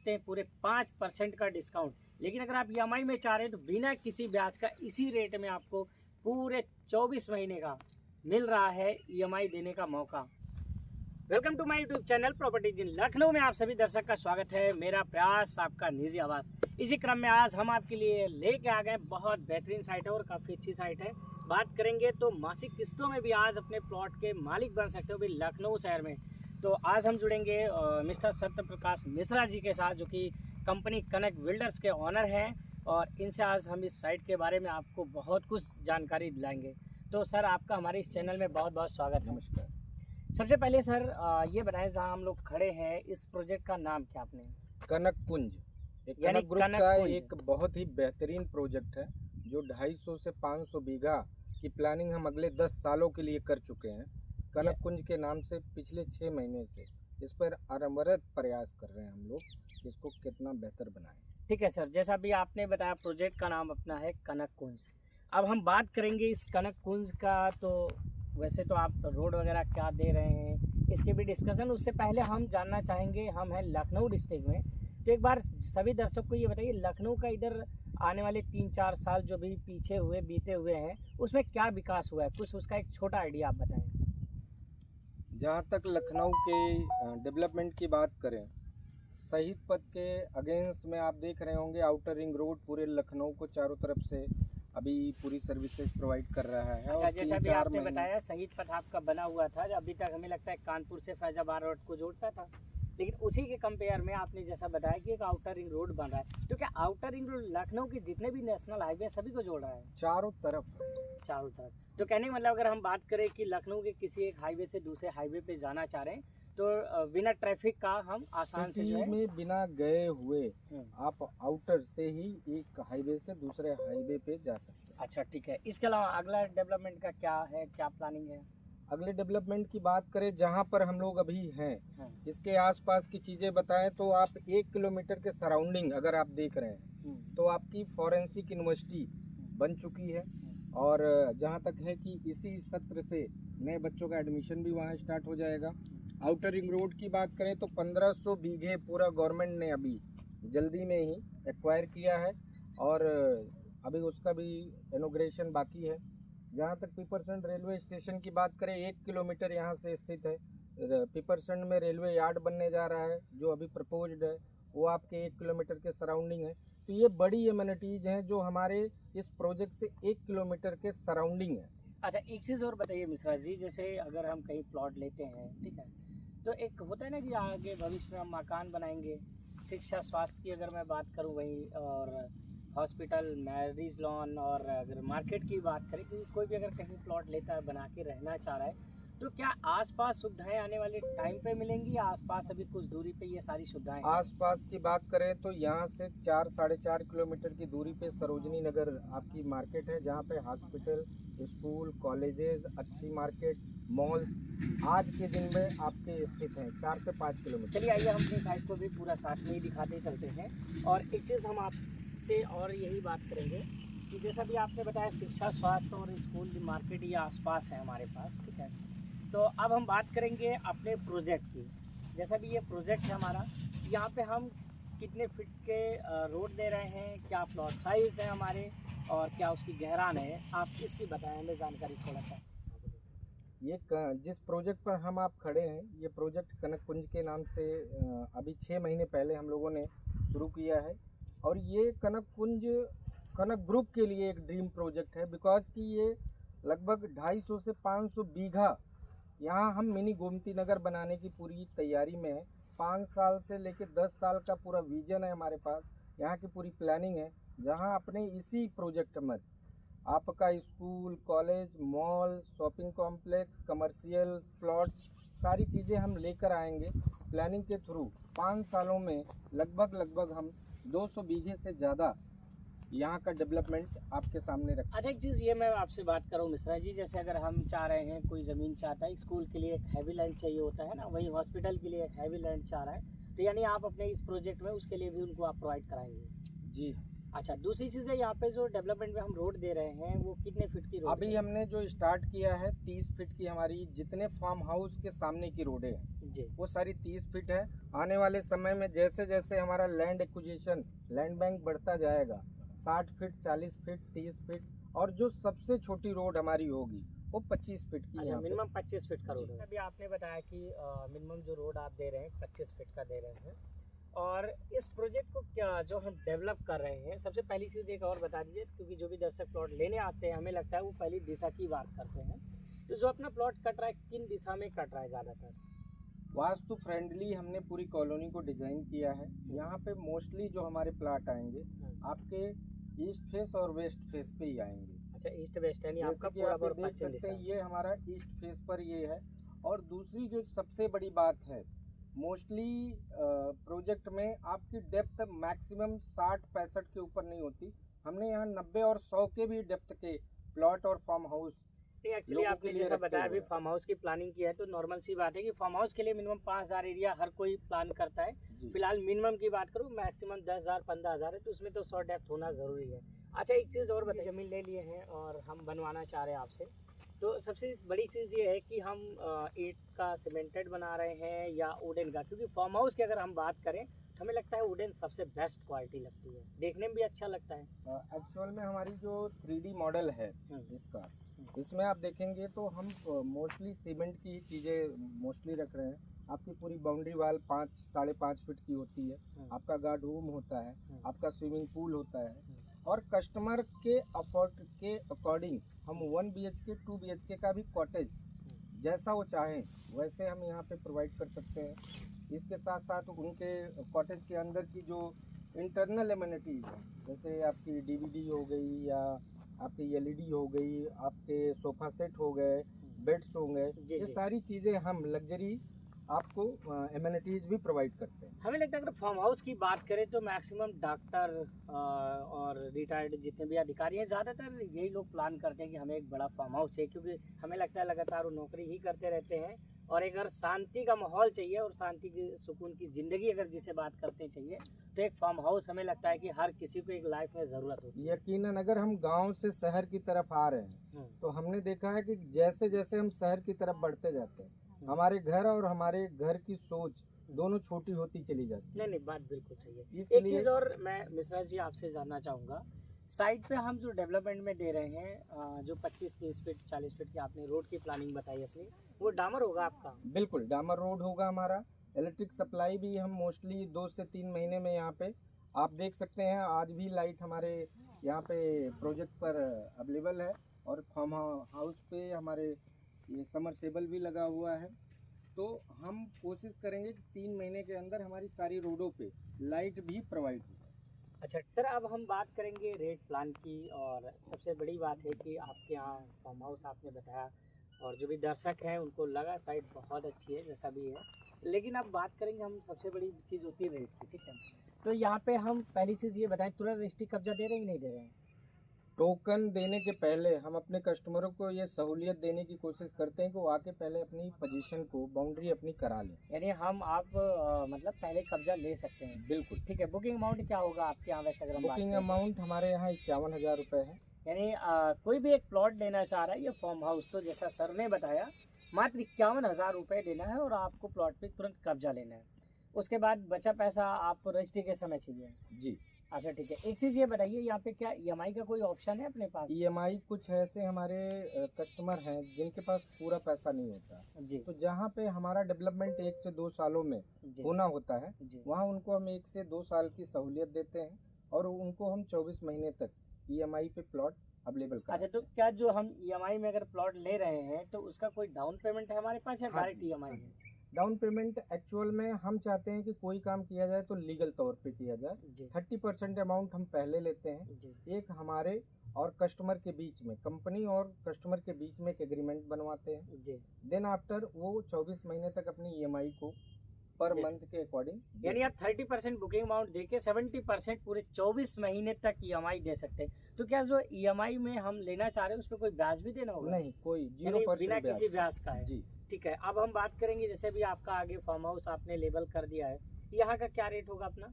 सकते हैं पूरे 5% का डिस्काउंट। लेकिन अगर आप EMI में चाह रहे हैं तो बिना किसी ब्याज का इसी रेट में आपको पूरे 24 महीने का मिल रहा है EMI देने का मौका। Welcome to my YouTube channel properties in Lucknow में आप सभी दर्शक का स्वागत है। मेरा प्रयास आपका निजी आवास। इसी क्रम में आज हम आपके लिए लेके आ गए, बहुत बेहतरीन साइट है और काफ़ी अच्छी साइट है। बात करेंगे तो मासिक किस्तों में भी आज अपने प्लॉट के मालिक बन सकते हो भी लखनऊ शहर में। तो आज हम जुड़ेंगे मिस्टर सत्य प्रकाश मिश्रा जी के साथ, जो कि कंपनी कनक बिल्डर्स के ऑनर हैं, और इनसे आज हम इस साइट के बारे में आपको बहुत कुछ जानकारी दिलाएंगे। तो सर, आपका हमारे इस चैनल में बहुत बहुत स्वागत है। नमस्कार। सबसे पहले सर ये बताएं, जहाँ हम लोग खड़े हैं इस प्रोजेक्ट का नाम क्या आपने? कनक कुंज कनक ग्रुप का एक बहुत ही बेहतरीन प्रोजेक्ट है जो 250 से 500 बीघा की प्लानिंग हम अगले 10 सालों के लिए कर चुके हैं। कनक कुंज के नाम से पिछले 6 महीने से इस पर अनवरत प्रयास कर रहे हैं हम लोग, इसको कितना बेहतर बनाएं। ठीक है सर, जैसा भी आपने बताया प्रोजेक्ट का नाम अपना है कनक कुंज। अब हम बात करेंगे इस कनक कुंज का। तो वैसे तो आप रोड वगैरह क्या दे रहे हैं इसके भी डिस्कशन, उससे पहले हम जानना चाहेंगे, हम हैं लखनऊ डिस्ट्रिक्ट में, तो एक बार सभी दर्शक को ये बताइए, लखनऊ का इधर आने वाले 3-4 साल जो भी पीछे हुए बीते हुए हैं उसमें क्या विकास हुआ है, कुछ उसका एक छोटा आइडिया आप बताएं। जहाँ तक लखनऊ के डेवलपमेंट की बात करें, शहीद पथ के अगेंस्ट में आप देख रहे होंगे आउटर रिंग रोड पूरे लखनऊ को चारों तरफ से अभी पूरी सर्विसेज प्रोवाइड कर रहा है। अच्छा, जैसा भी आपने बताया शहीद पथ आपका बना हुआ था, अभी तक हमें लगता है कानपुर से फैजाबाद रोड को जोड़ता था, लेकिन उसी के कंपेयर में आपने जैसा बताया कि एक आउटर रिंग रोड बन रहा है। तो क्या आउटर रिंग रोड लखनऊ के जितने भी नेशनल हाईवे सभी को जोड़ रहा है? चारों तरफ। तो कहने का मतलब, अगर हम बात करें कि लखनऊ के किसी एक हाईवे से दूसरे हाईवे पे जाना चाह रहे हैं तो बिना ट्रैफिक का हम आसान से जो है में बिना गए हुए आप आउटर से ही एक हाईवे से दूसरे हाईवे पे जा सकते हैं। अच्छा, ठीक है। इसके अलावा अगला डेवलपमेंट का क्या है, क्या प्लानिंग है? अगले डेवलपमेंट की बात करें, जहाँ पर हम लोग अभी हैं इसके आसपास की चीजें बताएं तो आप 1 किलोमीटर के सराउंडिंग अगर आप देख रहे हैं तो आपकी फॉरेंसिक यूनिवर्सिटी बन चुकी है, और जहाँ तक है कि इसी सत्र से नए बच्चों का एडमिशन भी वहाँ स्टार्ट हो जाएगा। आउटर रिंग रोड की बात करें तो 1500 बीघे पूरा गवर्नमेंट ने अभी जल्दी में ही एक्वायर किया है, और अभी उसका भी इनॉग्रेशन बाकी है। जहाँ तक पीपरसंड रेलवे स्टेशन की बात करें, 1 किलोमीटर यहाँ से स्थित है। पीपरसंड में रेलवे यार्ड बनने जा रहा है जो अभी प्रपोज्ड है, वो आपके 1 किलोमीटर के सराउंडिंग है। तो ये बड़ी एमिनिटीज हैं जो हमारे इस प्रोजेक्ट से 1 किलोमीटर के सराउंडिंग है। अच्छा, एक चीज़ और बताइए मिश्रा जी, जैसे अगर हम कहीं प्लॉट लेते हैं, ठीक है, तो एक होता है ना कि आगे भविष्य में हम मकान बनाएंगे, शिक्षा स्वास्थ्य की अगर मैं बात करूं वहीं, और हॉस्पिटल, मैरिज लॉन, और अगर मार्केट की बात करें कि कोई भी अगर कहीं प्लॉट लेता है बना के रहना चाह रहा है, तो क्या आसपास सुविधाएं आने वाले टाइम पे मिलेंगी, या आसपास अभी कुछ दूरी पे ये सारी सुविधाएं? आसपास की बात करें तो यहाँ से 4-4.5 किलोमीटर की दूरी पे सरोजनी नगर आपकी मार्केट है, जहाँ पे हॉस्पिटल, स्कूल, कॉलेजेस, अच्छी मार्केट, मॉल आज के दिन में आपके स्थित हैं 4 से 5 किलोमीटर। चलिए आइए हम अपनी साइड को भी पूरा साथ में ही दिखाते चलते हैं। और एक चीज़ हम आपसे और यही बात करेंगे कि जैसा भी आपने बताया शिक्षा, स्वास्थ्य और स्कूल, मार्केट ये आसपास है हमारे पास, ठीक है। तो अब हम बात करेंगे अपने प्रोजेक्ट की। जैसा भी ये प्रोजेक्ट है हमारा, यहाँ पे हम कितने फीट के रोड दे रहे हैं, क्या प्लॉट साइज़ है हमारे, और क्या उसकी गहराई है, आप इसकी बताएं हमें जानकारी थोड़ा सा। ये जिस प्रोजेक्ट पर हम आप खड़े हैं, ये प्रोजेक्ट कनक कुंज के नाम से अभी 6 महीने पहले हम लोगों ने शुरू किया है, और ये कनक कुंज कनक ग्रुप के लिए एक ड्रीम प्रोजेक्ट है, बिकॉज कि ये लगभग 250 से 500 बीघा यहाँ हम मिनी गोमती नगर बनाने की पूरी तैयारी में है। 5 साल से लेकर 10 साल का पूरा विजन है हमारे पास, यहाँ की पूरी प्लानिंग है, जहाँ अपने इसी प्रोजेक्ट में आपका school, college, mall, shopping complex, commercial plots, सारी चीज़ें हम लेकर आएंगे प्लानिंग के थ्रू। 5 सालों में लगभग हम 200 बीघे से ज़्यादा यहाँ का डेवलपमेंट आपके सामने रखें। अच्छा, एक चीज़ ये मैं आपसे बात करूँ मिश्रा जी, जैसे अगर हम चाह रहे हैं, कोई ज़मीन चाहता है, स्कूल के लिए एक हैवी लैंड चाहिए होता है ना, वही हॉस्पिटल के लिए एक हैवी लैंड चाह रहा है, तो यानी आप अपने इस प्रोजेक्ट में उसके लिए भी उनको आप प्रोवाइड कराएंगे? जी। अच्छा, दूसरी चीज़ है यहाँ पे जो डेवलपमेंट में हम रोड दे रहे हैं वो कितने फीट की रोड अभी हमने जो स्टार्ट किया है 30 फीट की, हमारी जितने फार्म हाउस के सामने की रोडें हैं जी वो सारी 30 फीट है। आने वाले समय में जैसे जैसे हमारा लैंड एक्विजिशन, लैंड बैंक बढ़ता जाएगा, 60 फीट, 40 फीट, 30 फीट, और जो सबसे छोटी रोड हमारी होगी वो 25 फीट की। अच्छा, मिनिमम 25 फीट का रोड है। अभी आपने बताया कि मिनिमम जो रोड आप दे रहे हैं 25 फीट का दे रहे हैं। और इस प्रोजेक्ट को क्या जो हम डेवलप कर रहे हैं, सबसे पहली चीज़ एक और बता दीजिए, क्योंकि जो भी दर्शक प्लॉट लेने आते हैं हमें लगता है वो पहली दिशा की बात करते हैं। तो जो अपना प्लॉट कट रहा है किन दिशा में कट रहा है ज़्यादातर? वास्तु फ्रेंडली हमने पूरी कॉलोनी को डिजाइन किया है। यहाँ पे मोस्टली जो हमारे प्लाट आएंगे आपके ईस्ट फेस और वेस्ट फेस पे ही आएंगे। अच्छा, ईस्ट वेस्ट यानी आपका जैसे कि पूरा आप पूरा देख पश्चिम सकते दिशा। हैं, ये हमारा ईस्ट फेस पर ये है। और दूसरी जो सबसे बड़ी बात है, मोस्टली प्रोजेक्ट में आपकी डेप्थ मैक्सिमम 60-65 के ऊपर नहीं होती। हमने यहाँ 90 और 100 के भी डेप्थ के प्लॉट और फार्म हाउस एक्चुअली आपने जैसा बताया अभी फार्म हाउस की प्लानिंग की है, तो नॉर्मल सी बात है कि फार्म हाउस के लिए मिनिमम 5000 एरिया हर कोई प्लान करता है। फिलहाल मिनिमम की बात करूँ, मैक्सिमम 10,000 15,000 है, तो उसमें तो 100 डेप्थ होना ज़रूरी है। अच्छा, एक चीज़ और बताइए, ज़मीन ले लिए हैं और हम बनवाना चाह रहे हैं आपसे, तो सबसे बड़ी चीज़ ये है कि हम ईंट का सीमेंटेड बना रहे हैं या वुडन का, क्योंकि फार्म हाउस की अगर हम बात करें तो हमें लगता है वुडन सबसे बेस्ट क्वालिटी लगती है, देखने में भी अच्छा लगता है। एक्चुअल में हमारी जो 3D मॉडल है इसका, इसमें आप देखेंगे तो हम मोस्टली सीमेंट की चीज़ें मोस्टली रख रहे हैं। आपकी पूरी बाउंड्री वाल 5-5.5 फीट की होती है, आपका गार्ड रूम होता है, आपका स्विमिंग पूल होता है, और कस्टमर के अफोर्ड के अकॉर्डिंग हम 1 BHK 2 BHK का भी कॉटेज जैसा वो चाहें वैसे हम यहाँ पे प्रोवाइड कर सकते हैं। इसके साथ साथ उनके कॉटेज के अंदर की जो इंटरनल एमिनिटीज़ हैं, जैसे आपकी DVD हो गई या आपकी LED हो गई, आपके सोफ़ा सेट हो गए, बेड्स हो गए, ये सारी चीज़ें हम लग्जरी आपको एमिनिटीज़ भी प्रोवाइड करते हैं। हमें लगता है अगर फार्म हाउस की बात करें तो मैक्सिमम डॉक्टर और रिटायर्ड जितने भी अधिकारी हैं, ज़्यादातर यही लोग प्लान करते हैं कि हमें एक बड़ा फार्म हाउस है, क्योंकि हमें लगता है लगातार वो नौकरी ही करते रहते हैं और एक अगर शांति का माहौल चाहिए और शांति की सुकून की ज़िंदगी अगर जिसे बात करते चाहिए, तो एक फार्म हाउस हमें लगता है कि हर किसी को एक लाइफ में ज़रूरत होती है। यकीनन अगर हम गांव से शहर की तरफ आ रहे हैं तो हमने देखा है कि जैसे जैसे हम शहर की तरफ बढ़ते जाते हैं, हमारे घर और हमारे घर की सोच दोनों छोटी होती चली जाती है। नहीं, बात बिल्कुल सही है। एक चीज़ और मैं मिश्रा जी आपसे जानना चाहूँगा, साइड पे हम जो डेवलपमेंट में दे रहे हैं, जो 25-30 फीट 40 फीट की आपने रोड की प्लानिंग बताई अपनी, वो डामर होगा आपका? बिल्कुल डामर रोड होगा हमारा। इलेक्ट्रिक सप्लाई भी हम मोस्टली 2 से 3 महीने में यहाँ पे आप देख सकते हैं। आज भी लाइट हमारे यहाँ पे प्रोजेक्ट पर अवेलेबल है और फार्म हाउस पे हमारे ये समरसेबल भी लगा हुआ है। तो हम कोशिश करेंगे कि 3 महीने के अंदर हमारी सारी रोडों पे लाइट भी प्रोवाइड हो। अच्छा सर, अब हम बात करेंगे रेट प्लान की, और सबसे बड़ी बात है कि आपके यहाँ फार्म हाउस आपने बताया और जो भी दर्शक हैं उनको लगा साइट बहुत अच्छी है जैसा भी है, लेकिन अब बात करेंगे हम, सबसे बड़ी चीज़ होती है रेट की, ठीक है? तो यहाँ पे हम पहली चीज़ ये बताएं, तुरंत रजिस्ट्री कब्जा दे रहे हैं कि नहीं दे रहे हैं? टोकन देने के पहले हम अपने कस्टमरों को ये सहूलियत देने की कोशिश करते हैं कि वो आके पहले अपनी पोजीशन को बाउंड्री अपनी करा लें। यानी हम आप मतलब पहले कब्जा ले सकते हैं? बिल्कुल। ठीक है, बुकिंग अमाउंट क्या होगा आपके यहाँ वैसे अगर हम बुकिंग अमाउंट हमारे यहाँ 51,000 रुपये है। यानी कोई भी एक प्लॉट लेना चाह रहा है, ये फार्म हाउस, तो जैसा सर ने बताया मात्र 51,000 रुपये देना है और आपको प्लॉट पे तुरंत कब्जा लेना है। उसके बाद बचा पैसा आप रजिस्ट्री के समय चाहिए? जी। अच्छा ठीक है, एक चीज़ ये बताइए, यहाँ पे क्या EMI का कोई ऑप्शन है अपने पास? EMI कुछ ऐसे हमारे कस्टमर हैं जिनके पास पूरा पैसा नहीं होता जी, तो जहाँ पे हमारा डेवलपमेंट 1 से 2 सालों में होना होता है, वहाँ उनको हम 1 से 2 साल की सहूलियत देते हैं और उनको हम 24 महीने तक EMI पे प्लॉट अवेलेबल कराते हैं। अच्छा, तो क्या जो हम EMI में अगर प्लॉट ले रहे हैं तो उसका कोई डाउन पेमेंट है हमारे पास या डायरेक्ट EMI है? डाउन पेमेंट एक्चुअल में हम चाहते हैं कि कोई काम किया जाए तो लीगल तौर पे किया जाए। 30% अमाउंट हम पहले लेते हैं। एक हमारे और कस्टमर के बीच में, कंपनी और कस्टमर के बीच में एक एग्रीमेंट बनवाते हैं। देन आफ्टर वो 24 महीने तक अपनी EMI को पर मंथ के अकॉर्डिंग, यानी आप 30% बुकिंग अमाउंट देके 70% पूरे 24 महीने तक EMI दे सकते हैं। तो क्या जो EMI में हम लेना चाह रहे हैं उस पर कोई ब्याज भी देना होगा? नहीं, कोई 0% बिना किसी ब्याज का है। जी ठीक है, अब हम बात करेंगे, जैसे भी आपका आगे फार्म हाउस आपने लेबल कर दिया है, यहाँ का क्या रेट होगा अपना?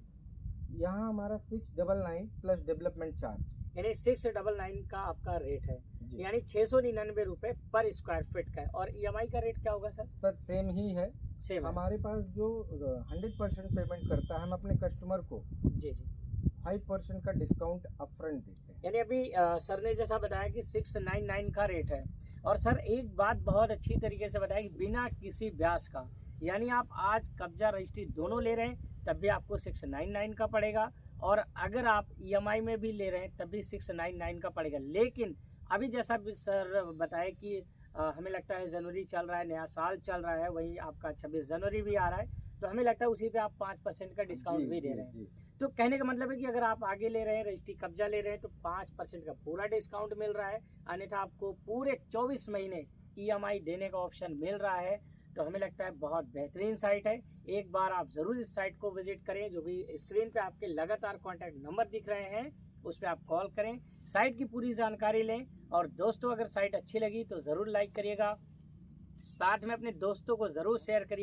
यहाँ हमारा 699 प्लस डेवलपमेंट चार्ज, यानी 699 का आपका रेट है, जी। यानी 699 रुपए पर स्क्वायर फीट का है। और ईएमआई का रेट क्या होगा सर? सर सेम ही है। सेम हमारे पास जो 100% पेमेंट करता है, हम अपने कस्टमर को जी जी 5% का डिस्काउंट अपफ्रंट देते हैं। यानी अभी सर ने जैसा बताया कि 699 का रेट है। और सर एक बात बहुत अच्छी तरीके से बताया कि बिना किसी ब्याज का, यानी आप आज कब्जा रजिस्ट्री दोनों ले रहे हैं तब भी आपको 699 का पड़ेगा, और अगर आप ईएमआई में भी ले रहे हैं तब भी 699 का पड़ेगा। लेकिन अभी जैसा भी सर बताया कि हमें लगता है जनवरी चल रहा है, नया साल चल रहा है, वही आपका 26 जनवरी भी आ रहा है, तो हमें लगता है उसी पे आप 5% का डिस्काउंट भी दे रहे हैं। तो कहने का मतलब है कि अगर आप आगे ले रहे हैं, रजिस्ट्री कब्जा ले रहे हैं, तो 5% का पूरा डिस्काउंट मिल रहा है, अन्यथा आपको पूरे 24 महीने ईएमआई देने का ऑप्शन मिल रहा है। तो हमें लगता है बहुत बेहतरीन साइट है। एक बार आप ज़रूर इस साइट को विजिट करें। जो भी स्क्रीन पे आपके लगातार कॉन्टैक्ट नंबर दिख रहे हैं उस पर आप कॉल करें, साइट की पूरी जानकारी लें। और दोस्तों अगर साइट अच्छी लगी तो ज़रूर लाइक करिएगा, साथ में अपने दोस्तों को ज़रूर शेयर करिए।